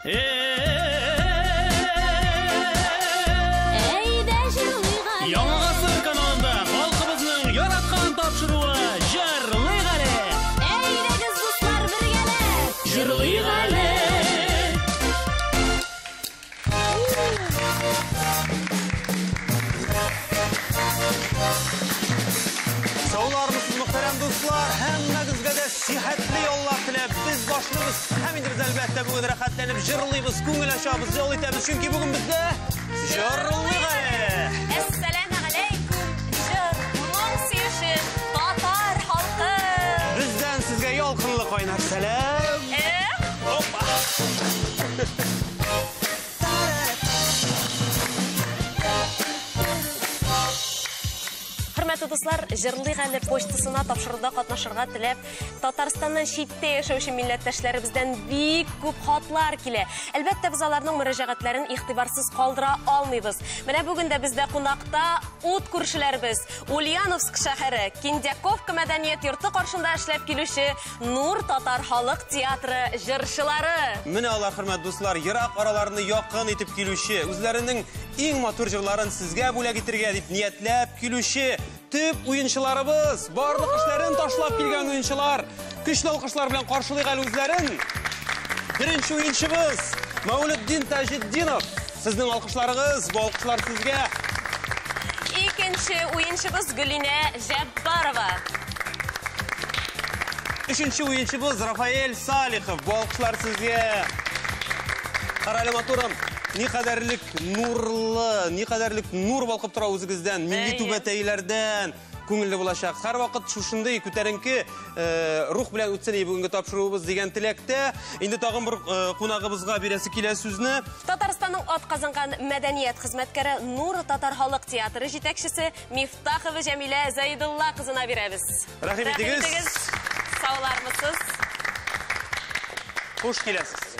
Яңасы каналында халкыбызның яраткан тапшыруы Җырлыйк әле. Әйдәгез дуслар бергәләп. Җырлыйк әле. Саулармысыз, мөхтәрәм дуслар, һәммәгезгә дә сихәтле яллар теләп, без башлыгыз, һәм инде без әлбәттә бүген рәхәтләнеп җырлыйбыз, күңел ачабыз, ял итәбез, чөнки бүген бездә җырлыйк әле. Әссәламу алейкум, җыр-моң сөюче татар халкы. Бездән сезгә ялкынлы кайнар сәлам. Опа! Хөрмәтле дуслар, җырлыйк әле почтасына тапшыруда катнашырга теләп, Татарстаннан читтә яшәүче милләттәшләребездән бик күп хатлар килә. Әлбәттә, без аларның мөрәҗәгатьләрен игътибарсыз калдыра алмыйбыз. Менә бүген дә бездә кунакта ут күршеләрбез. Ульяновск шәһәре, Киндяковка мәдәният йорты каршында эшләп килүче Нур татар халык театры җырчылары. Менә алар, хөрмәтле дуслар, ерак араларны якын итеп килүче, үзләренең иң матур җырларын сезгә бүләк итәргә дип ниятләп килүче төп уенчыларыбыз, барлык эшләрен ташлап килгән уенчылар. Көчле алкышлар белән каршылыйк әле үзләрен. Беренче уенчыбыз Мәүлетдин Таҗетдинов. Сезнең алкышларыгыз, бу алкышлар сезгә. Икенче уенчыбыз Гөлинә Җәббарова. Өченче уенчыбыз Рафаэль Салихов. Бу алкышлар сезгә. Карале матурым, никадәрлек нурлы, никадәрлек нур балкып тора үзегездән, милли түбәтәйләрдән. Күңелле булачак. Һәр вакыт шушындый күтәренке рух белән үтсен бүгенге тапшыруыбыз дигән теләктә. Инде тагын бер кунагыбызга бирәсе килә сүзне. Татарстанның атказанган мәдәният хезмәткәре Нур татар халык театры җитәкчесе Мифтахова Җәмилә Зәйдулла кызына бирәбез. Рәхим итегез. Саулармысыз? Хуш киләсез.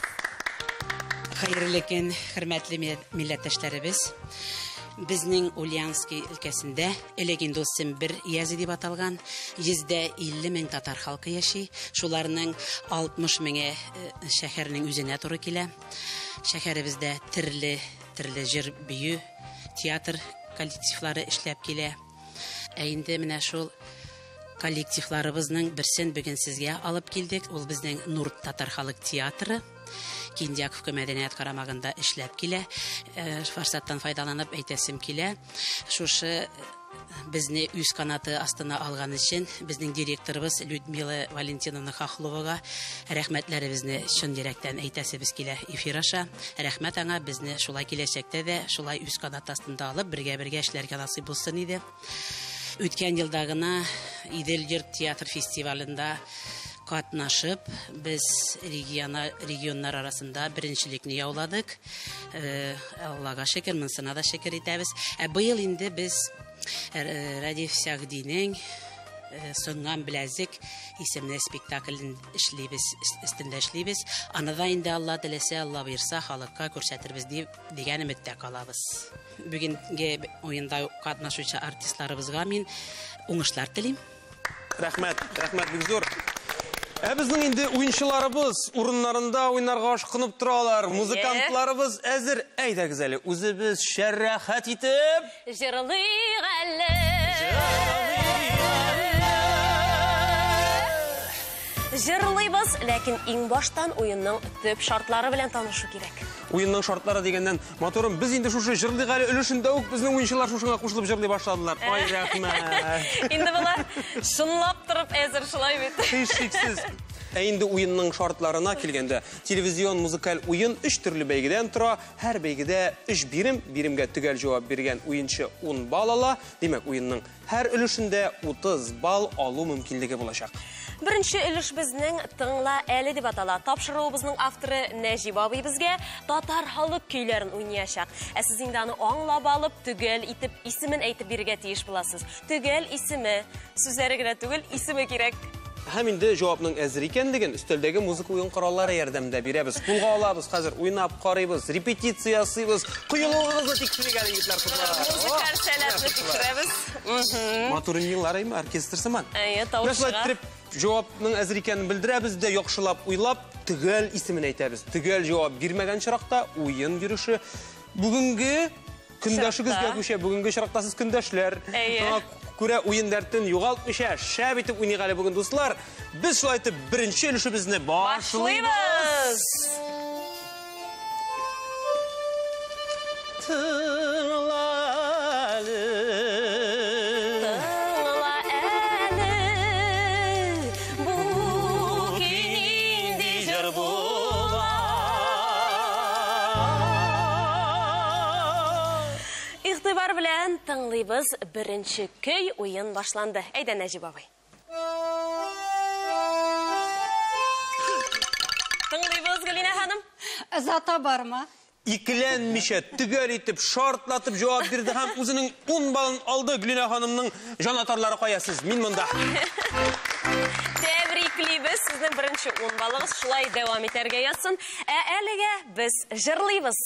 Хәерле көн, хөрмәтле милләттәшләребез. Безнең Ульяновск өлкәсендә элегин дустым бер язи дип аталган 150 мең татар халкы яши. Шуларның 60 меңе шәһәрнең үзенә туры килә. Шәһәребездә төрле җыр бию, театр коллективлары эшләп килә. Инде менә шул коллективларыбызның берсен бүген сезгә алып килдек. Ул безнең Нур татар халык театры. Киндяковка мәдәният карамагында эшләп килә. Форсаттан файдаланып әйтәсем килә. Шушы безне үз канаты астына алган өчен безнең директорыбыз Людмила Валентиновна Хохловага рәхмәтләребезне чын йөрәктән әйтәсебез килә эфир аша. Рәхмәт аңа, безне шулай киләчәктә дә шулай үз канаты астында алып бергә эшләргә насыйп булсын иде. Үткән елда гына Идел йорт театр фестивалендә катнашып, без регионнар арасында беренчелекне яуладык. Аллага шөкер, монысына да шөкер итәбез. Быел инде без Радиф Сәгъдинең Соңган беләзек исемле спектаклен өстендә эшлибез. Аны да инде Алла теләсә, Алла бирсә, халыкка күрсәтербез дигән өметтә калабыз. Бүгенге уенда катнашучы артистларыбызга мин уңышлар телим. Рәхмәт бик зур. Безнең инде уенчыларыбыз урыннарында уйнарга ашкынып торалар. Музыкантларыбыз әзер. Әйдәгез әле, үзебез шәрәхәт итеп Җырлыйк әле. Җырлыйбыз, ләкин иң баштан уенның төп шартлары белән танышу кирәк. Уенның шартлары дигәннән, моторым, без инде шушы җырлыйк әле өлешендә үк безнең уенчылар шушыңа кушылып җырлый башладылар. Ай, рәхмәт. Инде булар шунлап торып әзер шулай бит. Һичшиксез. Инде уенның шартларына килгәндә, телевизион музыкаль уен 3 төрле бәйгедән тора. Һәр бәйгедә 3 биремгә төгәл җавап биргән уенчы 10 балл ала. Димәк, уенның һәр өлешендә 30 балл алу мөмкинлеге булачак. Беренче өлеш безнең Тыңла әле дип атала. Тапшыруыбызның авторы Нәҗип абый безгә татар халык көйләрен уйнаячак. Сез инде аны аңлап алып, төгәл итеп исемен әйтеп бирергә тиеш буласыз. Төгәл исеме, сүзләре генә түгел, исеме кирәк. Һәм инде җавапның әзер икәнлеген өстәлдәге музыка уен кораллары ярдәмендә бирәбез. Кулга алабыз, хәзер уйнап карыйбыз, репетиция ясыйбыз. Кыюлыгыгызны тикшергән егетләр кызлар. Музыкаль сәләтне тикшерәбез. Матур еллар имы оркестр сыман. Тавышка. жауапның әзір екенін білдірәбіз де, яқшылап уйлап, түгел исемен әйтәбез. Түгел жауап бермәгән шырақта уйын жүріші. Бүгінгі күндәшігізге көше, бүгінгі шырақтасыз күндәшләр. Күрә уйын дәртін юғалтмыша, шәп етіп уйнығалы бүгін достылар. Біз шулай айтып, бірінші өлішімізді башлаймыз. Игътибар белән тыңлыйбыз, беренче көй уен башланды. Әйдә, Нәҗип абый. Тыңлыйбыз, Гөлинә ханым. Зата барма? Икеләнмичә, түгел итеп, шартлатып җавап бирде һәм үзенең 10 балын алды. Гөлинә ханымның җанатарлары каясыз? Мин монда. Тәбриклибез, сезнең беренче 10 балыгыз шулай дәвам итәргә язсын. Әлегә без җырлыйбыз.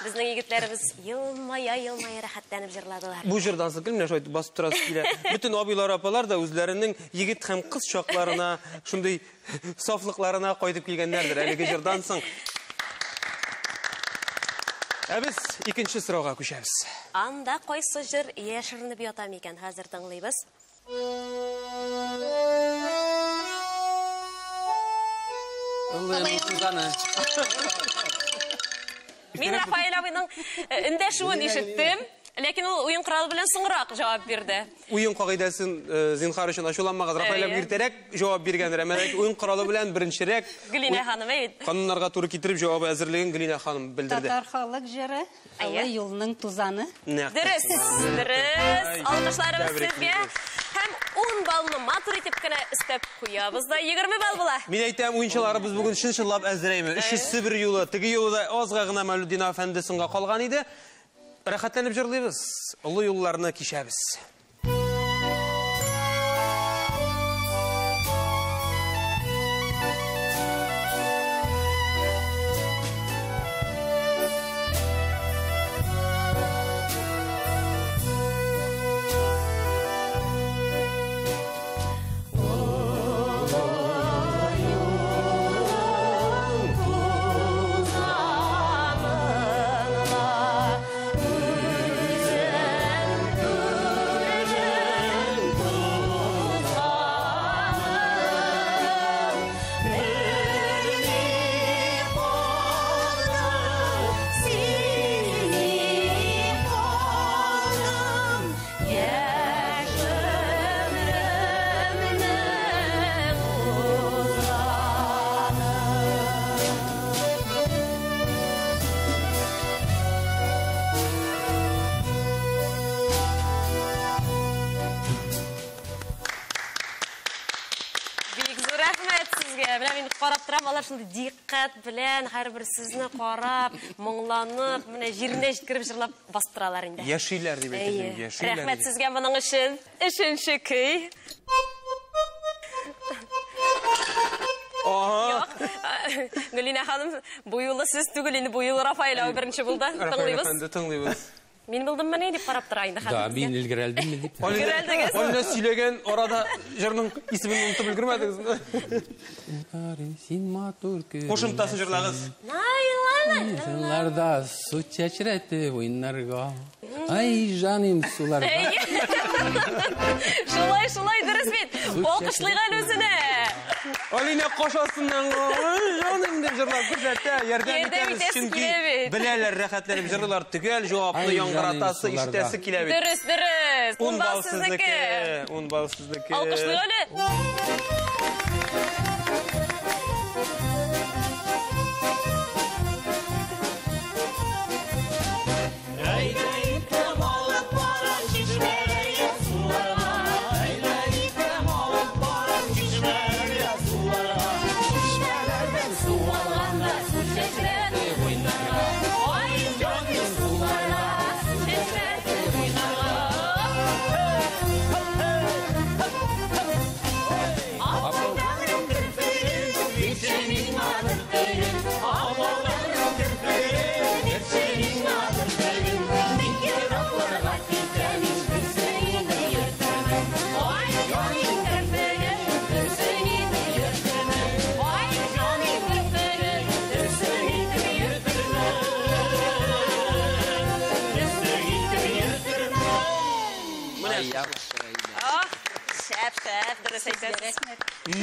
Безнең егетләребез елмая рәхәтләнеп җырладылар. Бу җырдан соң менә шулай басып торасы килә. Бүтән абыйлар, апалар да үзләренең егет һәм кыз чакларына, шундый сафлыкларына кайтып килгәннәрдер әлеге җырдан соң. Без икенче сорауга күчәбез. Анда кайсы җыр яшеренеп ята микән? Хәзер тыңлыйбыз. Мин Рафаэль абыйның эндәшүен ишеттем, ләкин ул уен коралы белән соңрак җавап бирде. Уен кагыйдасын зинһар өчен ачуланмагыз. Рафаэль абый иртәрәк җавап биргәндер, әмма уен коралы белән беренчерәк Гөлинә ханым әйт. Кануннарга туры китереп җавап әзерлеген Гөлинә ханым белдерде. Татар халык җыры, Алла юлның тузаны. Дөрес. Алкышларыбыз сезгә. Һәм 10 балны матур итеп кенә истеп куябыз да 20 бал була. Мин әйтәм, уенчыларыбыз бүген чынчылап әзрәйме. Өчесе бер юлы, теге юлы да азга гына Мәүлүддин әфәнде соңга калган иде. Рәхәтләнеп җырлыйбыз. Олы юлларны кичәбез. Карап торам, алар шундый диккать белән һәрбер сүзне карап, моңланып, менә җиренә җиткереп җырлап бастыралар инде. Яшиләр дип әйтәм, яшиләр. Рәхмәт сезгә моның өчен. Өченче көй. Гөлинә ханым, бу юлы сез түгел инде, бу юлы Рафаэль абый беренче булды. Тыңлыйбыз. Мен bildim mi ne deyip qarap тұрайын. Da, ben ilgireldim mi deyip. Onu söylegen orada jırının ismini unutup bilgirmediniz mi? Sin matur ki. Koşumtasın jırlağız. Yıllarda su çeşireti oynarga. Ay canım sularda. Şulay dürüst bit. Olqışlayğan özüne. Aline koşasından canım deyip jırlar güzette yerden bitemiz çünkü bileler rahatlanıp jırlar tügel cevaplı yangıratası iştesi kilebit. Dürüst. Un balsızlıkı. Olqışlayğan.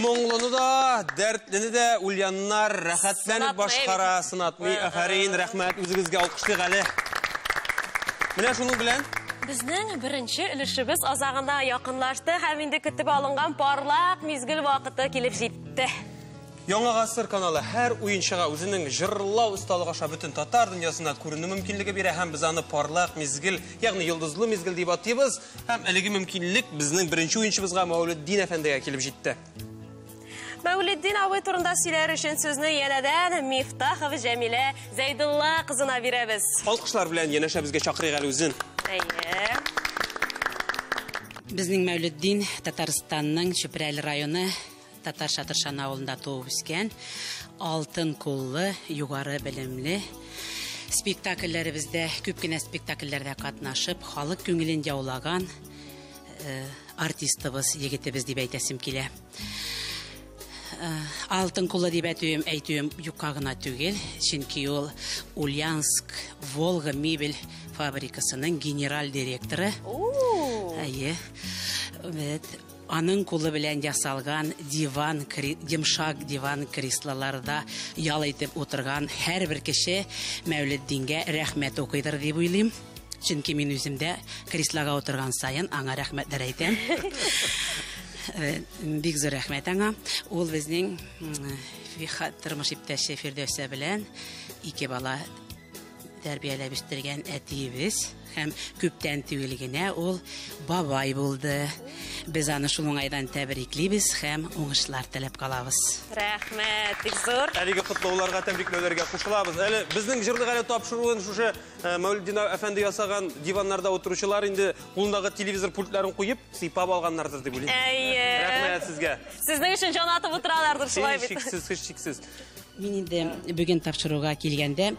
Moңлunu da, dertlini de ulyanlar rahatlanıp başkara sınatmay. Aferin, rahmet, özünüzge alkışlıq әлі. Mine şunu bilen? Bizning birinchi ilishimiz azag'ında yaqinlashdi, ham endi kutib olingan parlaq mezgil vaqti kelib jetdi. Яңа ғасыр каналы her oyunçıға өзінің жырлау ұсталығы бүтін татар дүниясында көріну мүмкінлігі бере, һәм біз аны парлақ мезгіл, яғни йылдызлы мезгіл деп атыйбыз, һәм әлеге мүмкінлік біздің бірінші oyunçыбызға Мәулетдин әфәндіге келіп жетті. Мәулетдин абый турында сөйләр өчен сүзне янәдән Мифтахова Җәмилә Зәйдулла кызына бирәбез. Алкышлар белән янәшә безгә чакырыйк әле үзен. Безнең Мәулетдин Татарстанның Чүпрәл районы Татар Шатыршан авылында туып үскән, алтын куллы, югары белемле. Спектакльләребездә, күп кенә спектакльләрдә катнашып, халык күңелен яулаган артистыбыз, егетебез дип әйтәсем килә. Алтын куллы дип әйтүем юкка гына түгел, чөнки ул Ульяновск Волга мебель фабрикасының генераль директоры. Аның кулы белән ясалган йомшак диван креслоларда ял итеп утырган һәрбер кеше Мәулетдингә рәхмәт укыйдыр дип уйлыйм. Чөнки мин үземдә креслога утырган сайын аңа рәхмәтләр әйтәм. Бик зур рәхмәт аңа. Ул безнең тормыш иптәше Фирдәүсә белән ике бала тәрбияләп үстергән әтиебез. Һәм күптән түгел генә ул бабай булды. Без аны шул уңайдан тәбриклибез һәм уңышлар теләп калабыз. Рәхмәт, бик зур. Әлеге котлауларга, тәбрикләүләргә кушылабыз. Әле безнең җырлык әле тапшыруын шушы Мәулетдин әфәнде ясаган диваннарда утыручылар инде кулындагы телевизор пультларын куеп, сыйпап алганнардыр дип уйлыйм. Рәхмәт сезгә. Сезнең өчен җан атып утыралардыр шулай бит. Шиксез. Мин инде бүген тапшыруга килгәндә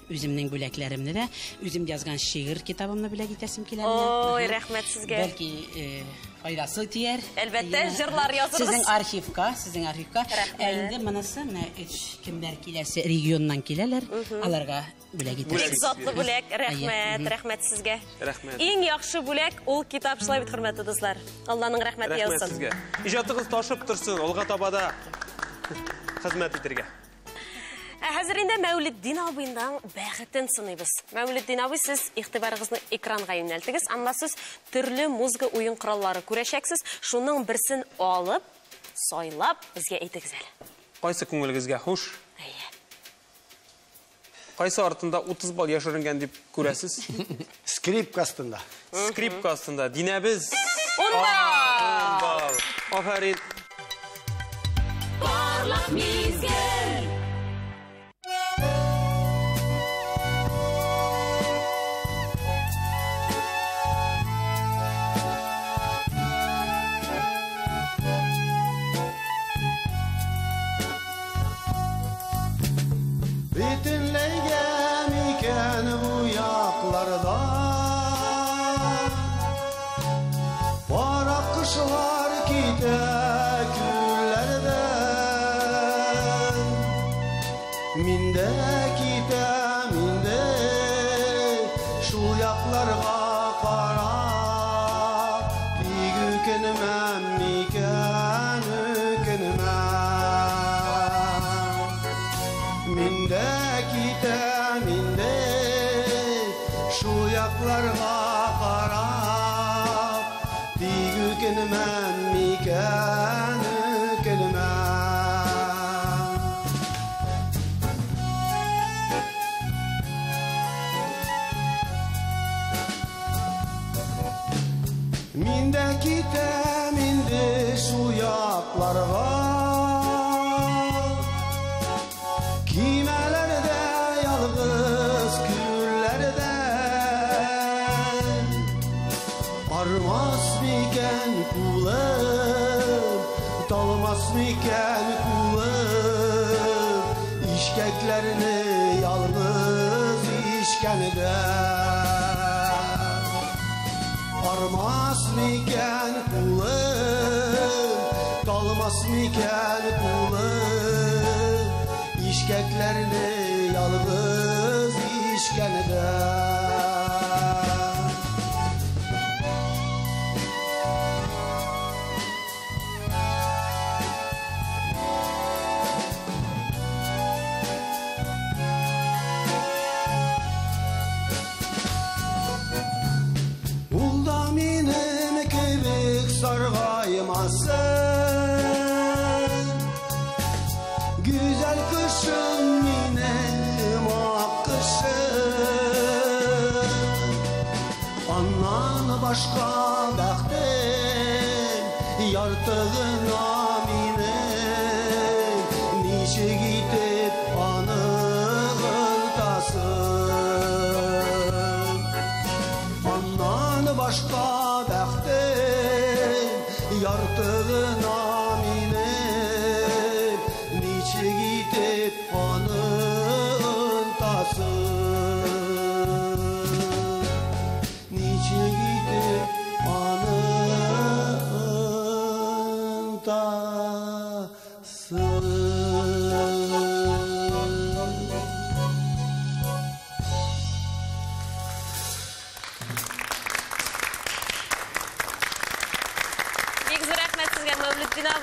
үземнең бүләкләремне дә, үзем язган шигырь китабымны бүләк итәсем килә. Ой, рәхмәт сезгә. Бәлки файдасы тияр. Әлбәттә, җырлар язырбыз. Сезнең архивка. Инде монысы кемнәр киләсе регионнан киләләр, аларга бүләк итәсем. Бик затлы бүләк, рәхмәт сезгә. Рәхмәт. Иң яхшы бүләк ул китап, шулай бит, хөрмәтле дуслар. Алланың рәхмәте Рәхмәт яусын. сезгә. Иҗатыгыз ташып торсын, алга табада хезмәт итәргә. Хәзер инде Мәулетдин абыйның бәхетен сынайбыз. Мәулетдин абый, сез игътибарыгызны экранга юнәлтегез, әмма сез төрле музыка уен кораллары күрәчәксез. Шуның берсен алып, сайлап безгә әйтегез әле. Кайсы күңелегезгә хуш? Кайсы артында 30 бал яшыренгән дип күрәсез? Скрипка астында. Скрипка астында. Динәбез. 10 бал. Афәрин. Parlaq mizgil. Bütünleygen iken bu yaklarda Şul yaklarga qarab Big ökenmem miken ökenmem Minde kite minde Şul yaklarga qarab Big ökenmem miken ökenmem Minde kite minde şu yaklarga Kimelerde yalgız küllerde Armaz miken kulum Dalmaz miken kulum İşkeklerini yalnız işkenede Armaz miken kulum, dalmaz miken kulum İşkeklerini yalnız işkenede sargaymasın Güzel kışım minem akkışım Andan başka bəxtim Yartığına minem Niçe gidip anığıltasın Andan başka bəxtim Yartığına minip Niçe gidip anıntasın Niçe gidip anıntasın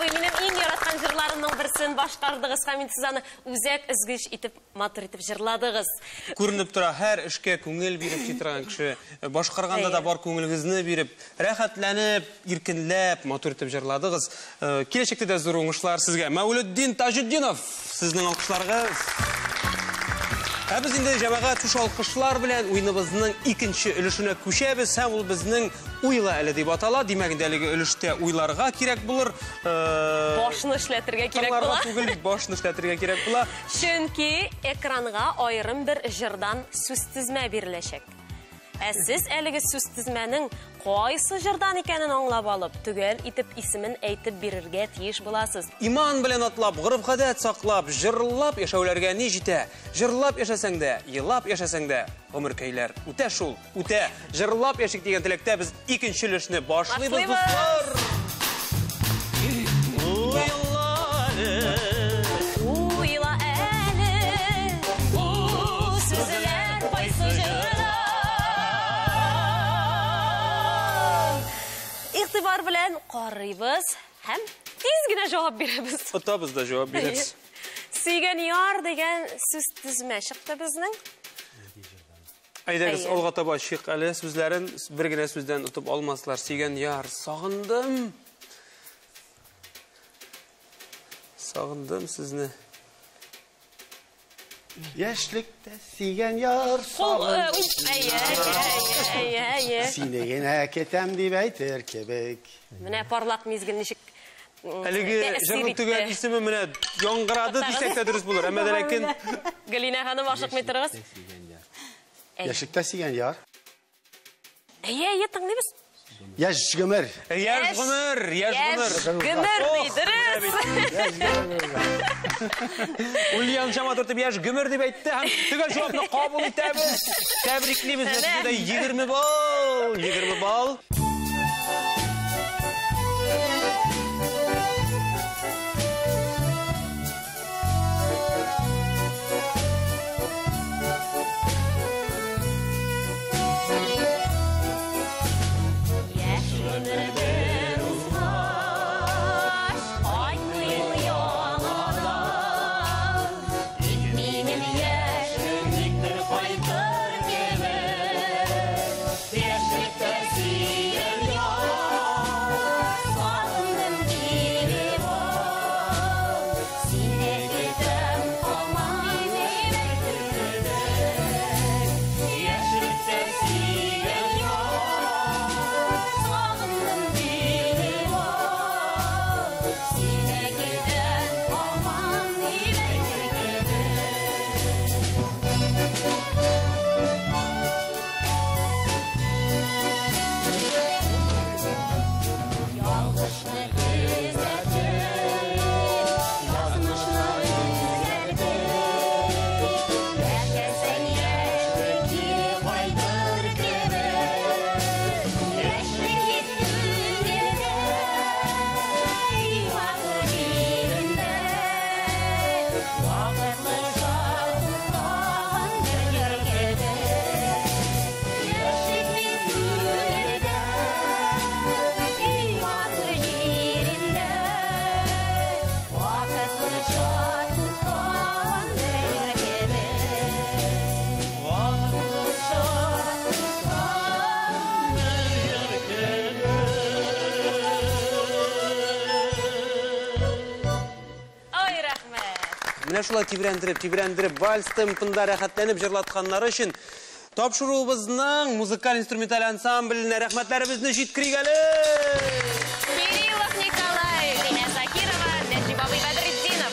Менің ең яратқан жырларымның бірсін башқардығыз, һәм сіз аны үзәк ізгіш итеп, матур итеп жырладығыз. Күрініп тұра, һәр ішке көңіл беріп кетірген кіші, башқарғанда да бар көңіліңізді беріп, рәхәтләніп, иркінләп, матур итеп жырладығыз. Келешекте де зор оңышлар сізге. Мәулетдин Тажуддинов, сіздің алқышларыңыз. Біз енді жәмәғат үш алқышлар білән ойныбызның икенче өлішіне көшәбіз, һәм ул безнең уйлы әлі деп атала. Демәгендәлеге өліште уйларға керек булыр. Башны эшләтергә кирәк була. Башны эшләтергә кирәк була. Чөнки экранга аерым бер җырдан сүз тизмә биреләчәк. Сез әлеге сүз тизмәнең кайсы җырдан икәнен аңлап алып, түгел итеп исемен әйтеп бирергә тиеш буласыз. Иман белән атлап, гырыф-гадәт саклап, җырлап яшәүләргә ни җитә? Җырлап яшәсәң дә, елап яшәсәң дә, гомер көйләр үтә шул, үтә. Җырлап яшик дигән теләктә без икенче өлешне башлыйбыз, дуслар. Уйла әле, бу сүзләр кайсы җырдан? Игътибар белән карыйбыз һәм тиз генә җавап бирәбез. Отабыз да җавап бирәбез. Сөйгән яр дигән сүз тизмә чыкты безнең. Әйдәгез, алга таба чык әле сүзләрен бер генә сүздән утып алмаслар. Сөйгән яр, сагындым. Сагындым сезне. Яшьлектә сөйгән яр сагындым. Сине генә кетәм дип әйтер кебек. Менә парлак мизгел ничек Әлеге җырның төгәл исеме менә яңгырады дисәк тә дөрес булыр. Әмма ләкин Галина ханым ашыкмый торыгыз. Яшьлектә сөйгән яр. Әйе, тыңлыйбыз. Яшь гомер. яшь гомер, яшь гомер. Ульян Жамат ортып яшь гомер дип әйтте һәм төгәл җавапны кабул итәбез. Тәбриклибез. Нәтиҗәдә 20 балл. 20 балл. Менә шулай тибрәндереп, вальс темпында рәхәтләнеп җырлатканнары өчен тапшыруыбызның музыкаль инструменталь ансамбленә рәхмәтләребезне җиткерик әле. Кириллов Николай, Линия Закирова, Нәҗибабый Бәдретдинов.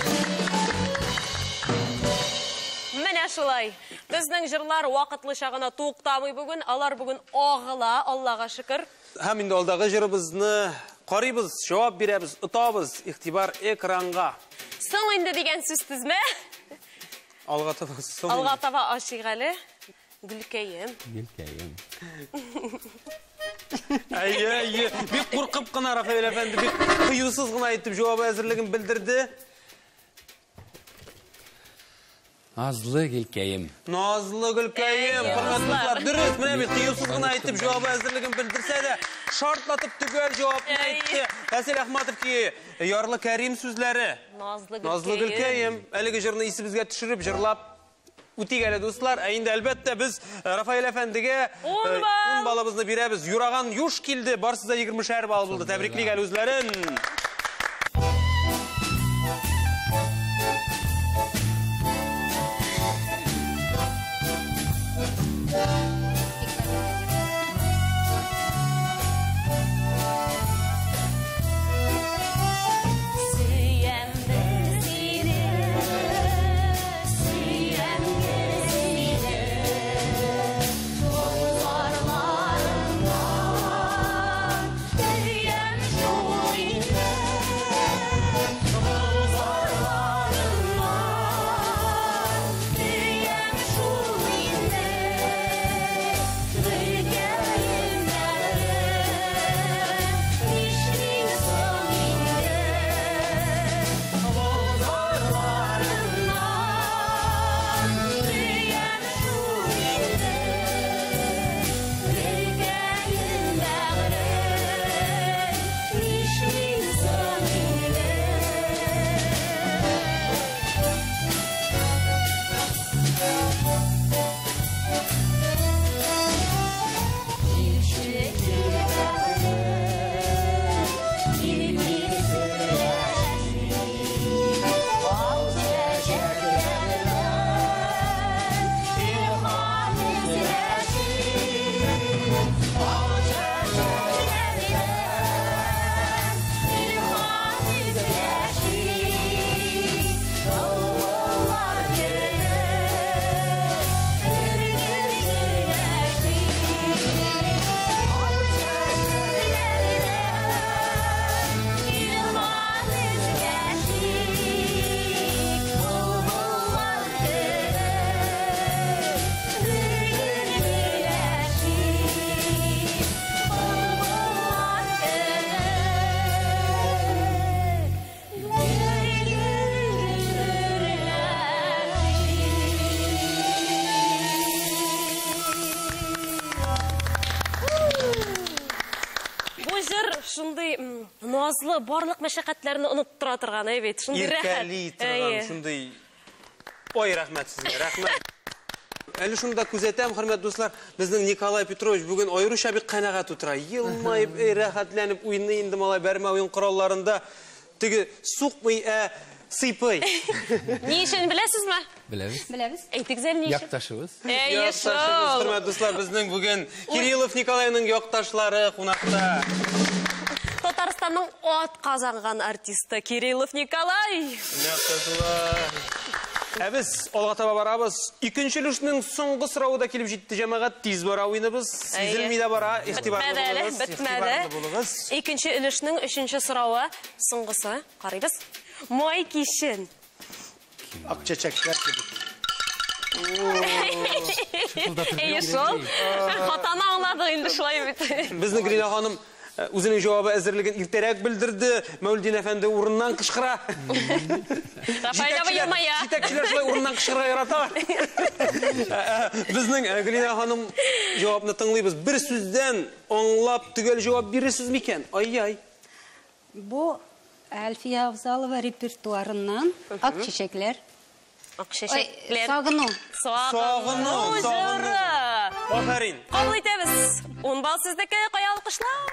Менә шулай. Безнең җырлар вакытлыча гына туктамый бүген, алар бүген агыла, Аллага шөкер. Һәм инде алдагы җырыбызны карыйбыз, җавап бирәбез, отабыз, игътибар экранга. Соң инде дигән сүз тезме? Алга таба. Алга таба ашыйк әле. Гөлкәем. Әйе. Бик куркып кына Рафаэль әфәнде, бик кыюсыз гына әйтеп җавап әзерлеген белдерде. Назлы Гөлкәем. Назлы Гөлкәем, хөрмәтле, дөрес, менә бит кыюсыз гына әйтеп җавап әзерлеген белдерсә дә, шартлатып төгәл җавапны әйтте. Фәсил Әхмәтов ки, ярлы Кәрим сүзләре. Назлы Гөлкәем, әлеге җырны исебезгә төшереп җырлап үтик әле дуслар. Инде әлбәттә без Рафаэль әфәндегә 10 балыбызны бирәбез. Юраган юш килде, барсы да 20 бал булды. Тәбриклик әле үзләрен. Шундый назлы барлык мәшәкатьләрне оныттыра торган, бит. Шундый рәхәт. Иркәли торган, шундый. Ой, рәхмәт сезгә, рәхмәт. Әле шунда күзәтәм, хөрмәтле дуслар, безнең Николай Петрович бүген аеруча бик канәгать утыра. Елмайып, рәхәтләнеп уйный инде малай бәрмә уен коралларында. Теге сукмый, сыйпый. Ни өчен беләсезме? Беләбез. Әйтегез әле ни өчен? Якташыбыз. Хөрмәтле дуслар, безнең бүген Кириллов Николайның якташлары кунакта. Татарстанның ат казанган артисты Кириллов Николай. Без алга таба барабыз. Икенче өлешнең соңгы сорауы да килеп җитте, җәмәгать. Тиз бара уйныбыз. Сизелми дә бара. Игътибарлы булыгыз. Икенче өлешнең 3нче сорауы, соңгысы. Карыйбыз. Май кишен. Акчачаклар кебек. Шул. Хатаны аңладык инде шулай бит. Безнең Грина ханым үзенең җавабы әзерлеген иртәрәк белдерде. Мәүлидин әфәнде урыннан кычкыра. Рафаэль елмая. Җитәкчеләр шулай урыннан кычкыра ярата. Безнең Грина ханым җавапны тыңлыйбыз. Бер сүздән аңлап төгәл җавап бирерсез микән? Ай-ай. Бу Әлфия Авзалова репертуарыннан Акчәчәкләр. Акчәчәкләр. Сагыну. Җыры. Афәрин. Кабул итәбез. 10 бал сездәке, кая алкышлар.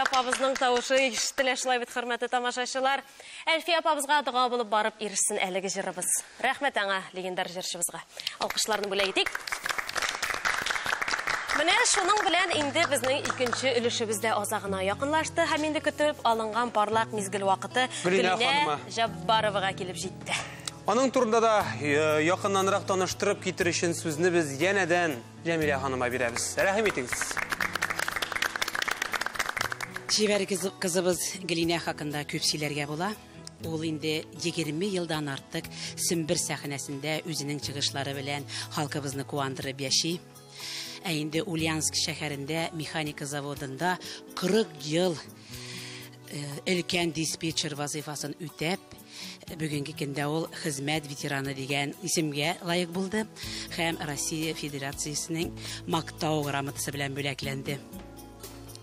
апабызның тауышы ишетелә шулай бит, хөрмәтле тамашачылар. Әлфия апабызга дуга булып барып ирешсен әлеге җырыбыз. Рәхмәт аңа, легендар җырчыбызга. Алкышларны бүләк итик. Менә шуның белән инде безнең икенче өлешебездә азагына якынлашты һәм инде көтеп алынган парлак мизгел вакыты Гөлинә Жаббаровага килеп җитте. Аның турында да якыннанрак таныштырып китер өчен сүзне без янәдән Җәмилә ханыма бирәбез. Рәхим итегез. Җибәр кызыбыз Гөлинә хакында күп сөйләргә була. Ул инде 20 елдан артык Сембер сәхнәсендә үзенең чыгышлары белән халкыбызны куандырып яши. Ә инде Ульяновск шәһәрендә механика заводында 40 ел өлкән диспетчер вазифасын үтәп, бүгенге көндә ул хезмәт ветераны дигән исемгә лаек булды һәм Россия Федерациясенең мактау грамотасы белән бүләкләнде.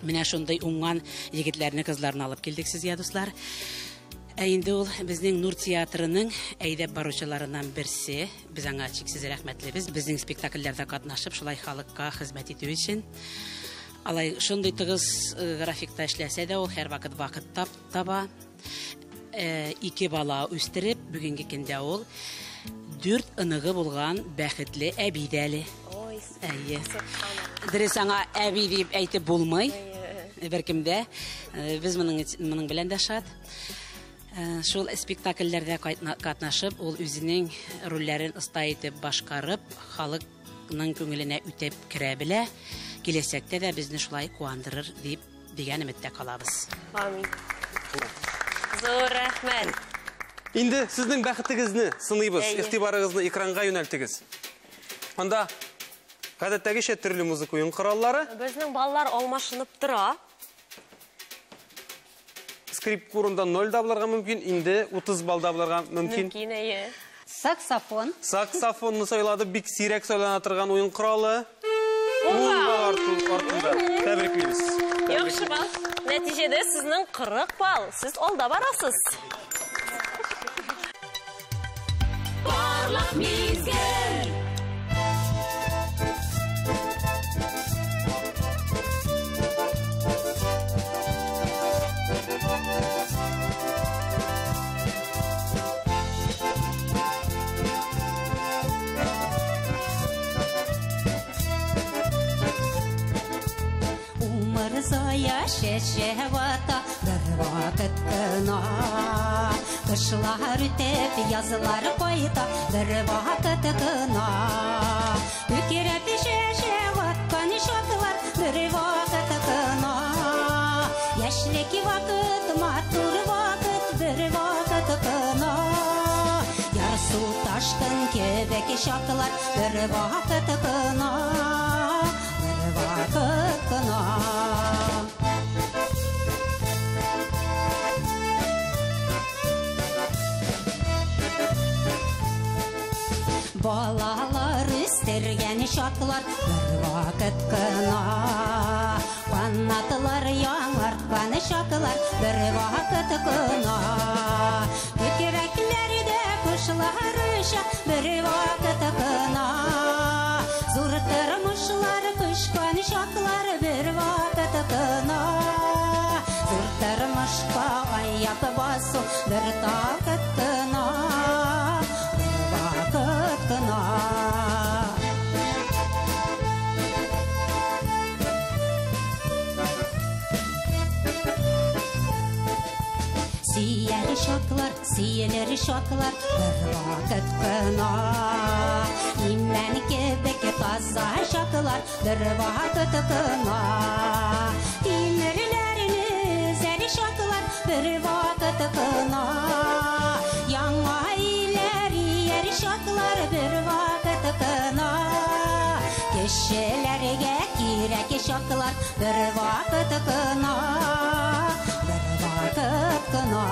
Менә шундый уңган егетләрне, кызларны алып килдек сезгә, дуслар. Ә инде ул безнең Нур театрының әйдәп баручыларыннан берсе. Без аңа чиксез рәхмәтлебез. Безнең спектакльләрдә катнашып, шулай халыкка хезмәт итү өчен. Алай шундый тыгыз графикта эшләсә дә, ул һәр вакыт таба. 2 бала үстереп, бүгенге көндә ул 4 ыныгы булган бәхетле әби дәле. Әйе. Дөрес аңа әби дип әйтеп булмый. Беркемдә. Без моның белән дә шат. Шул спектакльләрдә катнашып, ул үзенең рольләрен оста итеп башкарып, халыкның күңеленә үтеп керә белә. Киләсәктә дә безне шулай куандырыр дип дигән өметтә калабыз. Амин. Зур рәхмәт. Инде сезнең бәхетегезне сынайбыз, игътибарыгызны экранга юнәлтегез. Анда гадәттәгечә төрле музыка уен кораллары. Безнең балалар алмашынып тора. Скрипка урында 0 дабларга мөмкин, инде 30 бал дабларга мөмкин. Мөмкин, әйе. Саксофон. Саксофонны сайлады, бик сирәк сайлана торган уен коралы. Артында. Тәбриклибез. Яхшы бал. Нәтиҗәдә сезнең 40 бал. Сез алда барасыз. Парлак мизгел. Зая шешевата bir vakit kına Kışlar ütep yazılar koyta bir vakit kına Tükürep şeşevatkan şatlar bir vakit kına Yaşlık vakit matur vakit bir vakit kına Yarsu taşkın kebek şatlar bir vakit kına Bir vakit kına Balalar üstürgen şatlar bir vakit kına Kanatlar yanartkan şaklar bir vakit kına Tüküreklerde kuşlar uşa bir vakit kına Zurtırmışlar kuşkan şaklar bir vakit kına Zurtırmışka ayak basu bir takit kına Siyer şaklar, siyeler şaklar bir vakit kına İmmen kebek taza şaklar bir vakit kına İmirlerini zeri şaklar bir vakit kına Yana ileri yer şaklar bir vakit kına Keşelerge kirek şaklar bir vakit kına Bir vakit kına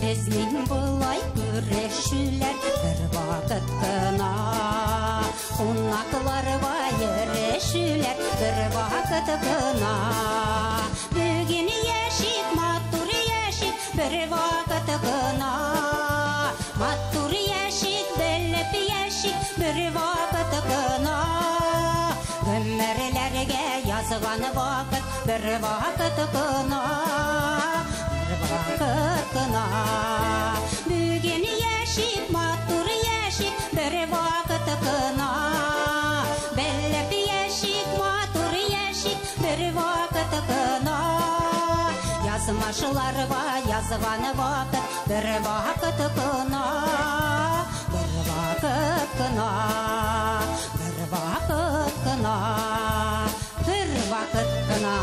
Bizning bulay güreşüler bir vakit kına Unaklar bayreşüler bir vakit kına Bugün yeşik matur yeşik bir vakit kına Matur yeşik язган вакыт, бер вакыт кына, бер вакыт кына. Бүген яшик, матур яшик, бер вакыт кына. Белләп яшик, матур яшик, бер вакыт кына. Язмашларга язган вакыт, бер вакыт кына, бер вакыт кына, бер вакыт кына, бер вакыт кына.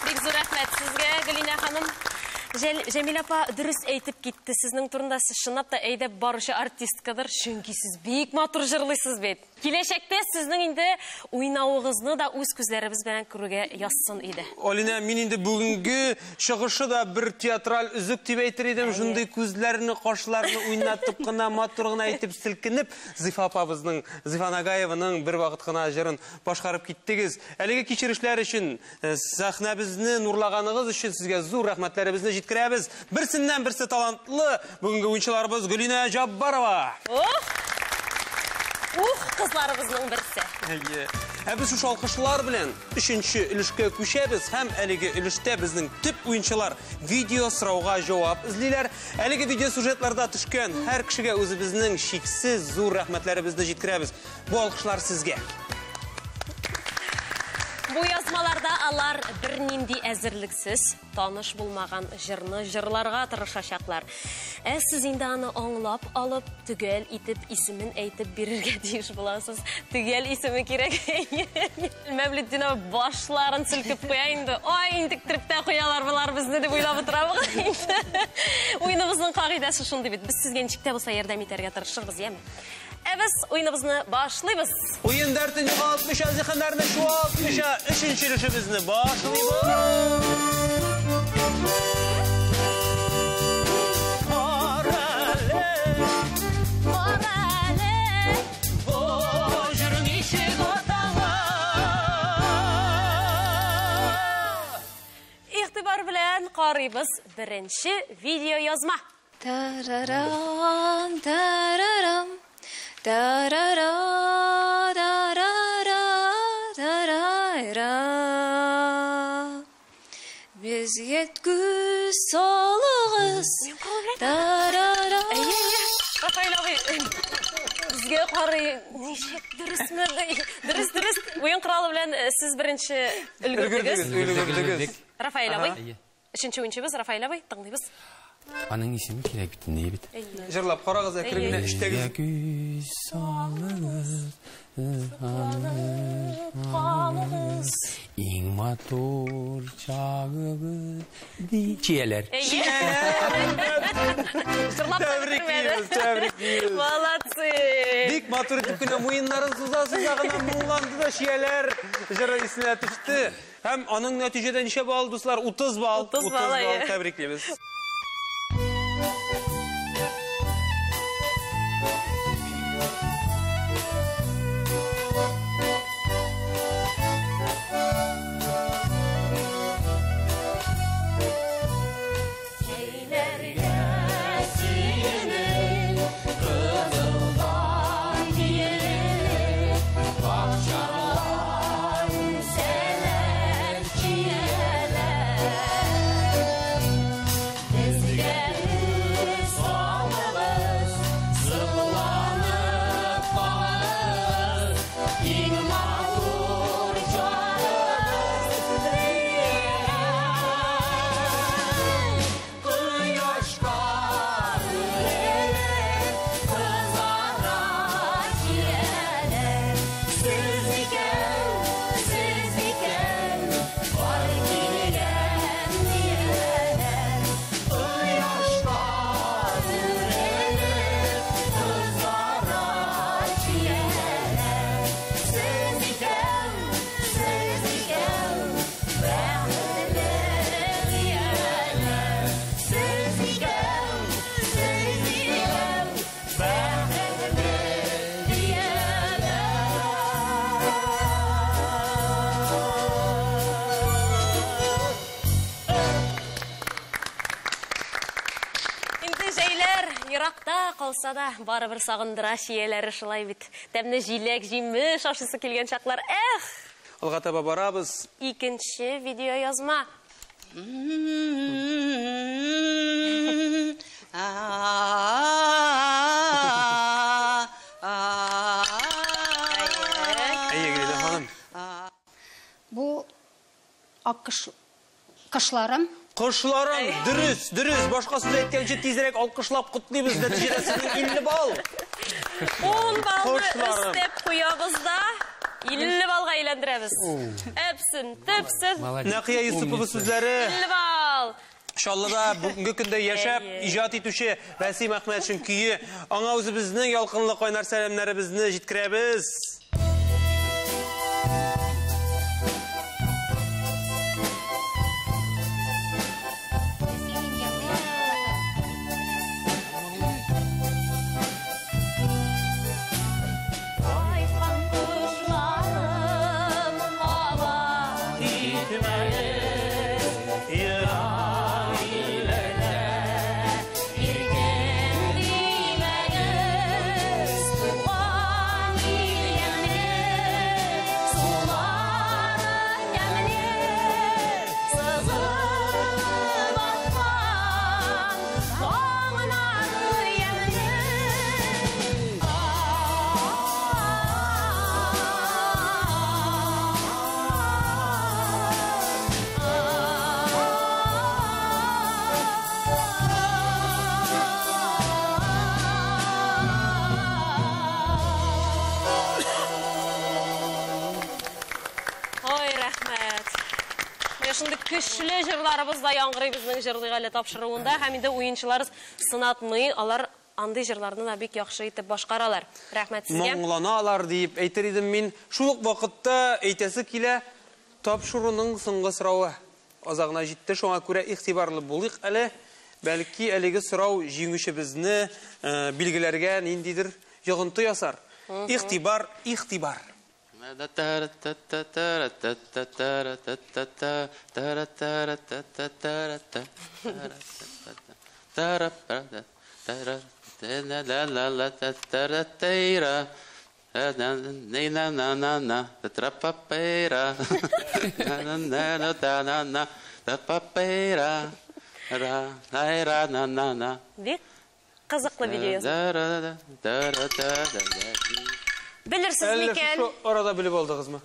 Бик зур рәхмәт сезгә, Гөлинә ханым. Җәмилә апа дөрес әйтеп китте. Сезнең турында сез чынлап та әйдәп баручы артисткадыр, чөнки сез бик матур җырлыйсыз бит. Киләчәктә сезнең инде уйнавыгызны да үз күзләребез белән күрергә язсын иде. Алина, мин инде бүгенге чыгышы да бер театраль үзек дип әйтер идем. Шундый күзләрне, кашларны уйнатып кына, матур гына әйтеп селкенеп, Зифа апабызның, Зифа Нагаеваның бер вакыт кына җырын башкарып киттегез. Әлеге кичерешләр өчен, сәхнәбезне нурлаганыгыз өчен сезгә зур рәхмәтләребезне җиткерәбез. Берсеннән-берсе талантлы бүгенге уенчыларыбыз Гөлинә Җаббарова. Кызларыбызның берсе. Без шушы алкышлар белән 3нче өлешкә күчәбез һәм әлеге өлештә безнең төп уенчылар видео сорауга җавап эзлиләр. Әлеге видео сюжетларда төшкән һәр кешегә үзебезнең шиксез зур рәхмәтләребезне җиткерәбез. Бу алкышлар сезгә. Бу язмаларда алар бернинди әзерлексез, таныш булмаган җырны җырларга тырышачаклар. Сез инде аны аңлап алып, төгәл итеп исемен әйтеп бирергә тиеш буласыз. Төгәл исеме кирәк. Мәвлетдинов башларын силкеп куя инде. Ай, интектиреп тә куялар булар безне дип уйлап утырабыз инде. Уеныбызның кагыйдәсе шундый бит. Без сезгә ничек тә булса ярдәм итәргә тырышырбыз, яме? Без уеныбызны башлыйбыз. Уен дәртен югалтмыйча, зиһеннәрне чуалтмыйча, 3нче өлешебезне башлыйбыз. Игътибар белән карыйбыз беренче видео язма. Тарарам, тарарам, тарара, тарара, тарара. Без yetküz salığız. Tarara. Рафаэль абый, безгә карый, ничек дөресме? Дөрес. Уен кралы белән сез беренче өлгердегез. Рафаэль абый. 3нче уенчыбыз Рафаэль абый, тыңлыйбыз. Аның исеме кирәк бит, не бит? Җырлап карагыз, әкрен эштәгез. Күз салыгыз, каныгыз, иң матур чагыбыз. Чияләр. Тәбриклибез. Молодцы. Бик матур итеп кенә муеннарын суза-суза гына моңланды да чияләр җыры исенә төште. Һәм аның нәтиҗәдә ничә балл, дуслар? 30 балл. 30 балл. Тәбриклибез. болса да, барыбір сағындыра шиелері шылай бит. Тәмні жилек, жиміш ашысы келген шақлар. Алға таба барабыз. Икенші видео язма. Бұл қышларым. Қышларым, дүріс. Башқа сөз әйткенше тезірек алқышлап құтлайбыз. Нәтижеде сіздің 50 бал. 10 балды істеп қойабыз да, 50 балға ейлендірәбіз. Әпсін, төпсін. Нақия Юсупова сөздері. 50 бал. Шаллада бүгінгі күнде яшап, ижат етуші Вәсим Ахметшін күйі. Аңа өзі біздің ялқынлы қойнар сәлемлері бізді жеткірәбіз. Күшлі жырларыбызда яңғырый біздің жырлыға әлі тапшыруында, әмінде ойыншыларыз сынатмай, алар андай жырларны да бек яқшы етіп башқаралар. Рәхмәт сізге. Моңланалар дейіп әйтер едім мен. Шулық вақытта әйтесі келе тапшыруның сыңғы сұрауы. Азағына жетті, шоңа көре иқтибарлы болық әлі. Бәлкі әлігі сұрау жеңуші бізні білгілерге нендейдір йығынты ясар. Иқтибар. Қызықлы видео. Білірсіз Микел. Әлі орада біліп олдығыз ма?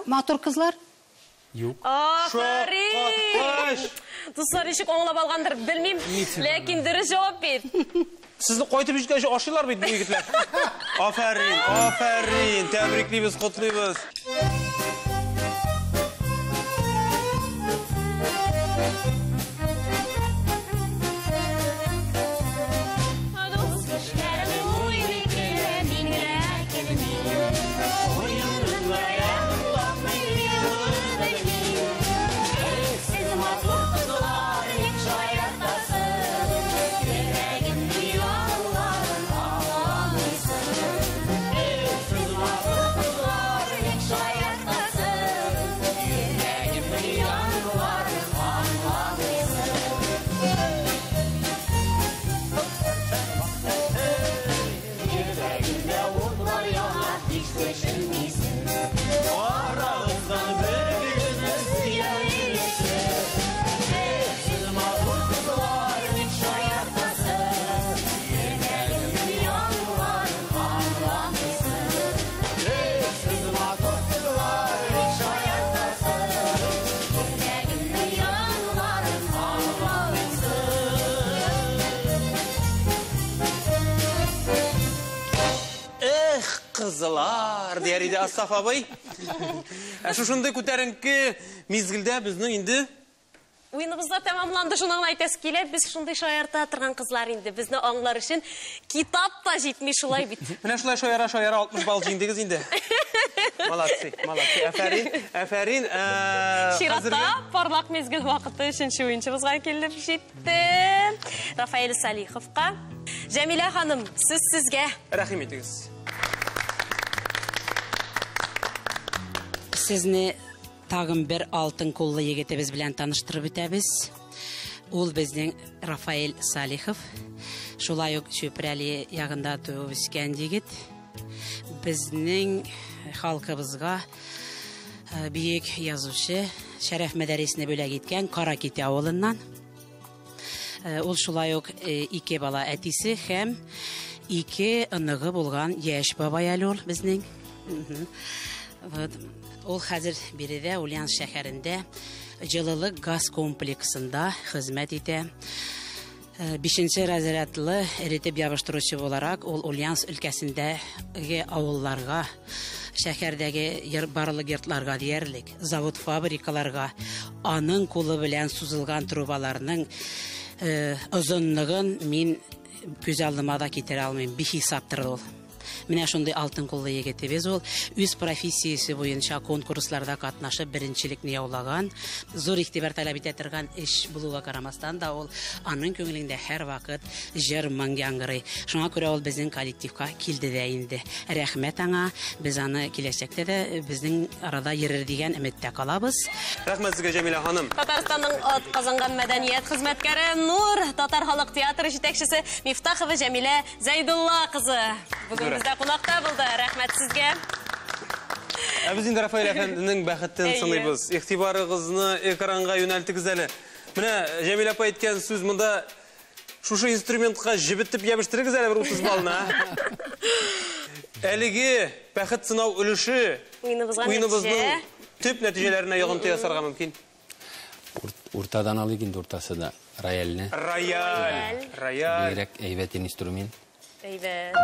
Матур қызлар? Афарин! Достар, ешік оңлап алғандар білмейм, ләкин дұры жауап бет. Сізді қойтып жүргенше ашылар бейді бұл егітлер. Афарин, тәбіриклейбіз, құтлайбыз. Қызылар, дейірді Астаф абай. Шушынды көтерінкі мезгілді біздің енді? Ойынымызда тәмамланды шынағын айтасы келе, біз шындай шайарта тұрған қызлар енді. Бізді аңлар үшін китап та жетмей шылай бит. Міне шылай шайара 60 бал жеңдегіз енді. Молодцы, әфәрин. Ширатта парлақ мезгіл вақыты үшінші ойыншымызға келіп жетті. Рафаэль Салиховқа. Жәмилә ханым, сізге. Рахим етіңіз. Сізні тағым бір алтын қоллы егетебіз білән таныштырып өтәбіз. Ол біздің Рафаэль Салихов. Шулай ук Чөпрәли ягында туып үскән егет. Безнең халкыбызга бийек язучы, шәрәф мәдәресенә бүләк иткән Караките авылыннан. Ул шулай ук 2 бала әтисе һәм 2 ыныгы булган яшь бабай әле ул безнең. Ул хәзер биредә Ульяновск шәһәрендә җылылык газ комплексында хезмәт итә. 5-нче разрядлы эретеп ябыштыручы буларак ул Ульяновск өлкәсендәге авылларга, шәһәрдәге барлык йортларга диярлек, завод, фабрикаларга аның кулы белән сузылган трубаларның озынлыгын мин күз алдыма да китерә алмыйм, бихисаптыр ул. Менә шундый алтын куллы егетебез ул үз профессиясе буенча конкурсларда катнашып беренчелекне яулаган, зур игътибар таләп итә торган эш булуга карамастан да ул аның күңелендә һәр вакыт җыр моң яңгырый. Шуңа күрә ул безнең коллективка килде дә инде. Рәхмәт аңа. Без аны киләчәктә дә безнең арада йөрер дигән өметтә калабыз. Рәхмәт сезгә, Җәмилә ханым. Татарстанның атказанган мәдәният хезмәткәре Нур, Татар халык театры җитәкчесе Мифтахова Җәмилә Зәйдулла кызы. Бүген бездә кунакта булды. Рәхмәт сезгә. Без инде Рафаэль әфәнденең бәхетен сынайбыз. Игътибарыгызны экранга юнәлтегез әле. Менә Җәмилә апа әйткән сүз монда шушы инструментка җибетеп ябыштырыгыз әле бер 30 балны. Әлеге бәхет сынау өлеше уеныбызның төп нәтиҗәләренә йогынты ясарга мөмкин. Уртадан алыйк инде уртасы да рояльне. Рояль. Бигрәк әйбәт инструмент. Әйбәт.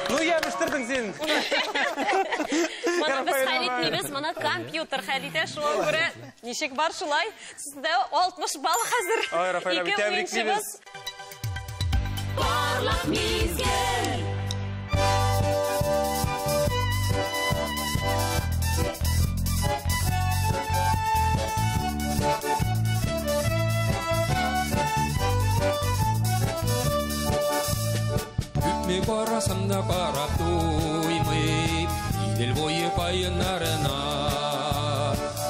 Ну ябыштырдың сен. Моны без хәл итмибез, моны компьютер хәл итә, шуңа күрә ничек бар шулай? Сездә 60 бал хәзер. Ай, Рафаэль, тәбриклибез. Барлык мизгел. Күпме барасам да барап туймый, Идел буе кайыннарына.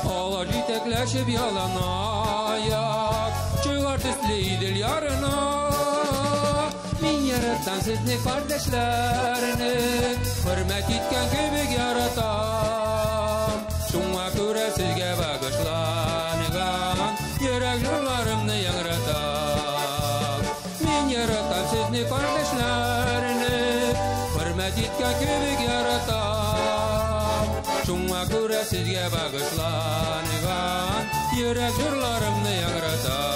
Ала җитәкләшеп яланаяк, чыгар төсле Идел ярына. Мин яраттым сезне кардәшләрне, хөрмәт иткән кебек яратам. Шуңа күрә сезгә багышланган, йөрәк җырларымны яңратам. Мин яраттым сезне кардәшләрне, хөрмәт иткән кебек яратам. Шуңа күрә сезгә багышланган, йөрәк җырларымны яңратам.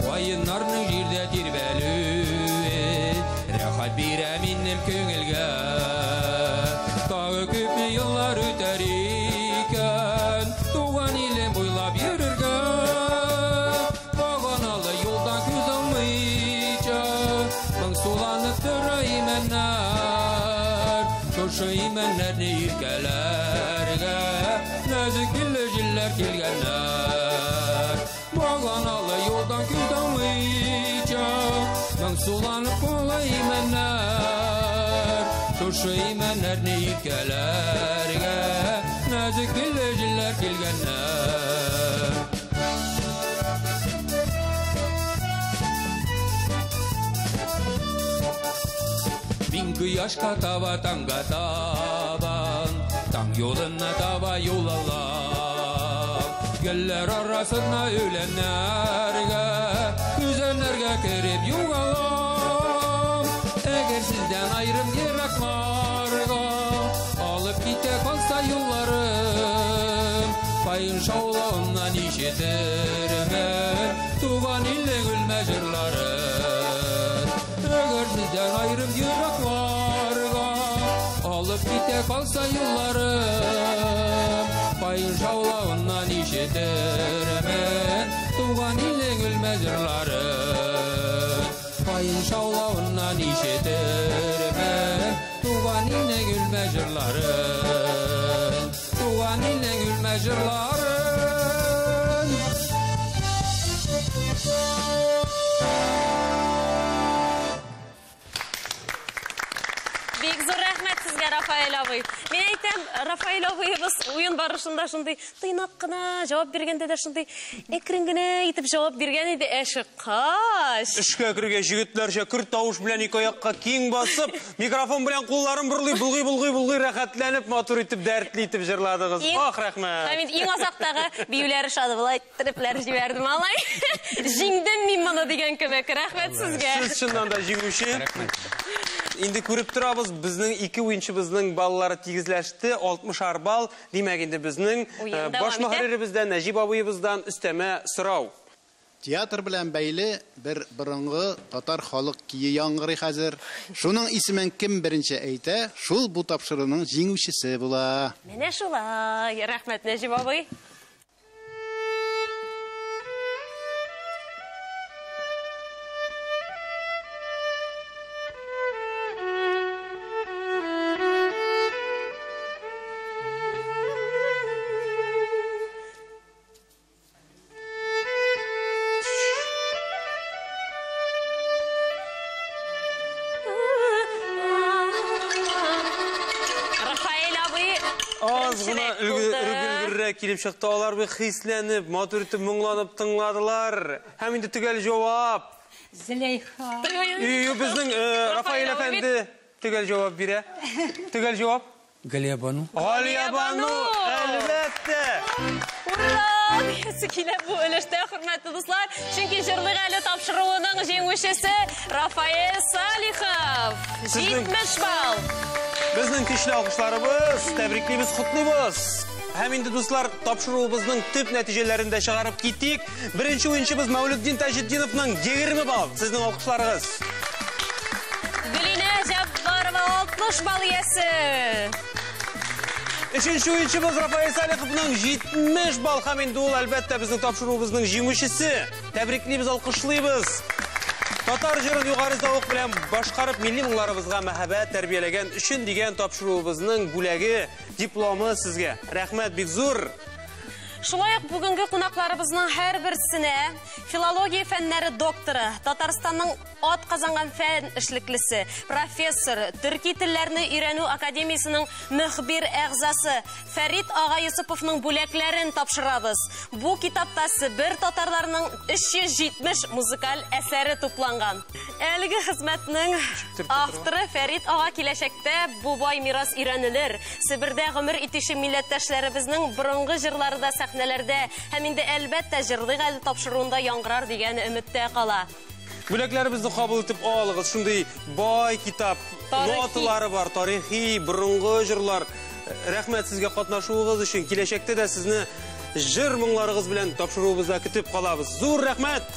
Кайыннарның җирдә тирбәлүе, рәхәт бирә минем күңелгә. Тагы күпме еллар үтәр икән, туган илем буйлап йөрергә. Баганалы юлдан күз алмыйча, моң суланып тора имәннәр. Шушы имәннәрне иркәләргә, нәзик дилле җилләр килгәннәр. Баганалы юлдан күз алмыйча, моң суланып кала имәннәр. Шушы имәннәрне иркәләргә, нәзик дилле җилләр килгәннәр. Мин кояшка таба таңга табан, таң юлына таба юл алам. Гөлләр арасына үләннәргә, күзәннәргә кереп югалам. Әгәр сездән айрым еракларга, алып китә калса юлларым, кайын шаулавымнан ишетермен туган илнең үлмә җырларын. Әгәр сездән айрым еракларга, алып китә калса юлларым, кайын шаулавымнан ишетермен туган илнең үлмә җырларын. Кайын шаулавымнан ишетермен туган илнең үлмә җырларын. Туган илнең үлмә җырларын. Бик зур рәхмәт сезгә, Рафаэль абый. Мен әйтәм, Рафаэль абыйыбыз уен барышында шундай тыйнак кына җавап биргәндә дә шундай әкрен генә итеп җавап биргән иде. Әшкаш. Эшкә кергән җегетләрчә көр тавыш белән ике аякка киң басып, микрофон белән кулларын булгый рәхәтләнеп, матур итеп, дәртле итеп җырладыгыз. Ах, рәхмәт. Һәм иң азактагы биюләре шады булай трипләр җибәрдем алай. Җиңдем мин моны дигән кебек. Рәхмәт сезгә. Сез чыннан да җиңүче. Инде күреп торабыз, безнең ике уенчыбызның баллары тигезләште, 60 балл. Димәк, инде безнең баш мөхәрриребездән, Нәҗип абыебыздан өстәмә сорау. Театр белән бәйле бер борынгы татар халык кие яңгырый хәзер. Шуның исемен кем беренче әйтә, шул бу тапшыруның җиңүчесе була. Менә шулай. Рәхмәт, Нәҗип абый. Килеп чыкты, алар бик хисләнеп, матур итеп моңланып тыңладылар. Һәм инде төгәл җавап. Зөләйха. Безнең Рафаэль әфәнде төгәл җавап бирә. Төгәл җавап. Галиябану. Галиябану, әлбәттә. Ура! Килә бу өлештә, хөрмәтле дуслар. Чөнки җырлык әле тапшыруының җиңүчесе Рафаэль Салихов. 70 балл. Безнең көчле алкышларыбыз, тәбриклибез, котлыйбыз. Һәм инде дуслар, тапшыруыбызның төп нәтиҗәләрен дә чыгарып китик. Беренче уенчыбыз Мәүлетдин Таҗетдиновның 20 балл. Сезнең алкышларыгыз. Гөлинә Җаббарова 60 балл иясе. Өченче уенчыбыз Рафаэль Салиховның 70 балл. Һәм инде ул әлбәттә безнең тапшыруыбызның җиңүчесе. Тәбриклибез, алкышлыйбыз. Татар җырын югары зауык белән башкарып милли моңларыбызга мәхәббәт тәрбияләгән өчен дигән тапшыруыбызның бүләге, дипломы сезгә. Рәхмәт бик зур. Шулай ук бүгенге кунакларыбызның һәрберсенә филология фәннәре докторы, Татарстанның ат казанган фән эшлеклесе, профессор, төрки телләрне өйрәнү академиясының мөхбир әгъзасы Фәрит ага Юсуповның бүләкләрен тапшырабыз. Бу китапта Себер татарларының 370 музыкаль әсәре тупланган. Әлеге хезмәтнең авторы Фәрит ага киләчәктә бу бай мирас өйрәнелер. Себердә гомер итүче милләттәшләребезнең борынгы җырлары да сәхнәләрдә һәм инде әлбәттә җырлык әле тапшыруында яңгырар дигән өметтә кала. Бүләкләребезне кабул итеп алыгыз. Шундый бай китап, ноталары бар, тарихи, борынгы җырлар. Рәхмәт сезгә катнашуыгыз өчен. Киләчәктә дә сезне җыр моңларыгыз белән тапшыруыбызда көтеп калабыз. Зур рәхмәт.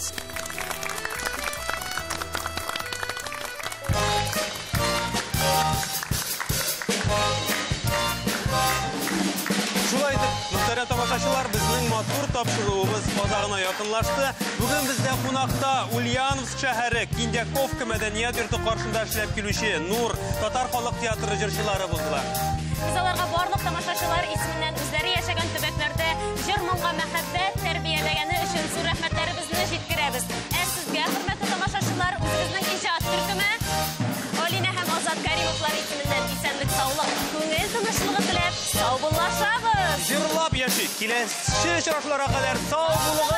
Шулай итеп, мөхтәрәм тамашачылар, безнең матур тапшыруыбыз азагына якынлашты. Бүген бездә кунакта Ульяновск шәһәре Киндяковка мәдәният йорты каршында эшләп килүче Нур татар халык театры җырчылары булдылар. Biz аларга барлык тамашачылар исеменнән үзләре яшәгән төбәкләрдә җыр моңга мәхәббәт тәрбияләгәне өчен зур рәхмәтләребезне җиткерәбез. Ә сезгә, хөрмәтле тамашачылар, үзебезнең иҗат төркеме Алина һәм Азат Кәримовлар исеменнән исәнлек, саулык, күңел тынычлыгы теләп, сау булашабыз. Җырлап яшик. Киләсе очрашуларга кадәр сау булыгыз.